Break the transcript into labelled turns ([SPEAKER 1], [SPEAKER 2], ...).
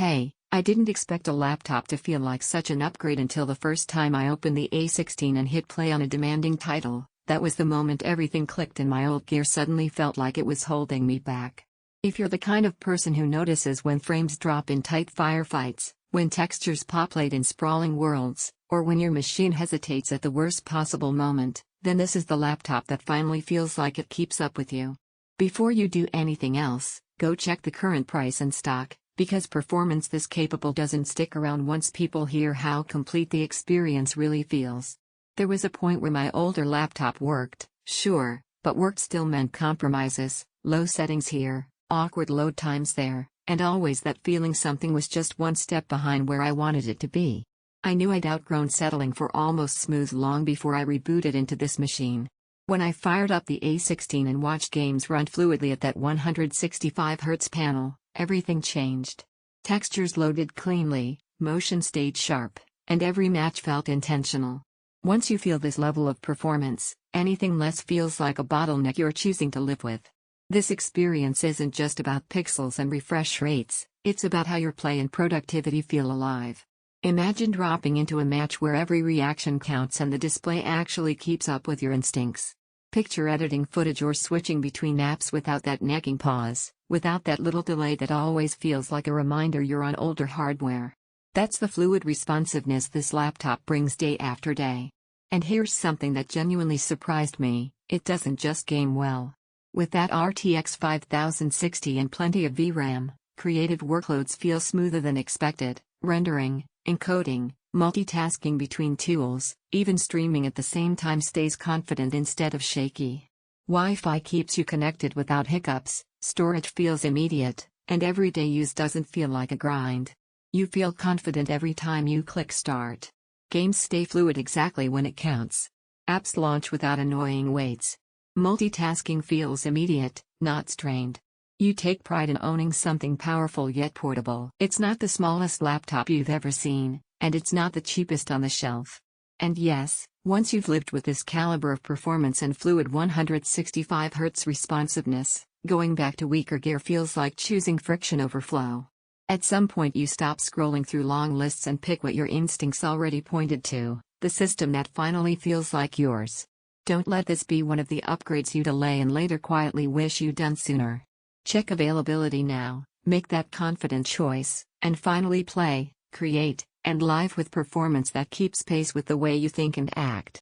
[SPEAKER 1] Hey, I didn't expect a laptop to feel like such an upgrade until the first time I opened the A16 and hit play on a demanding title. That was the moment everything clicked and my old gear suddenly felt like it was holding me back. If you're the kind of person who notices when frames drop in tight firefights, when textures populate in sprawling worlds, or when your machine hesitates at the worst possible moment, then this is the laptop that finally feels like it keeps up with you. Before you do anything else, go check the current price and stock, because performance this capable doesn't stick around once people hear how complete the experience really feels. There was a point where my older laptop worked, sure, but worked still meant compromises, low settings here, awkward load times there, and always that feeling something was just one step behind where I wanted it to be. I knew I'd outgrown settling for almost smooth long before I rebooted into this machine. When I fired up the A16 and watched games run fluidly at that 165Hz panel, everything changed. Textures loaded cleanly, motion stayed sharp, and every match felt intentional. Once you feel this level of performance, anything less feels like a bottleneck you're choosing to live with. This experience isn't just about pixels and refresh rates, it's about how your play and productivity feel alive. Imagine dropping into a match where every reaction counts and the display actually keeps up with your instincts. Picture editing footage or switching between apps without that nagging pause, without that little delay that always feels like a reminder you're on older hardware. That's the fluid responsiveness this laptop brings day after day. And here's something that genuinely surprised me, it doesn't just game well. With that RTX 5060 and plenty of VRAM, creative workloads feel smoother than expected, rendering, encoding, multitasking between tools, even streaming at the same time stays confident instead of shaky. Wi-Fi keeps you connected without hiccups, storage feels immediate, and everyday use doesn't feel like a grind. You feel confident every time you click start. Games stay fluid exactly when it counts. Apps launch without annoying waits. Multitasking feels immediate, not strained. You take pride in owning something powerful yet portable. It's not the smallest laptop you've ever seen, and it's not the cheapest on the shelf. And yes, once you've lived with this caliber of performance and fluid 165Hz responsiveness, going back to weaker gear feels like choosing friction over flow. At some point you stop scrolling through long lists and pick what your instincts already pointed to, the system that finally feels like yours. Don't let this be one of the upgrades you delay and later quietly wish you'd done sooner. Check availability now, make that confident choice, and finally play, create, and live with performance that keeps pace with the way you think and act.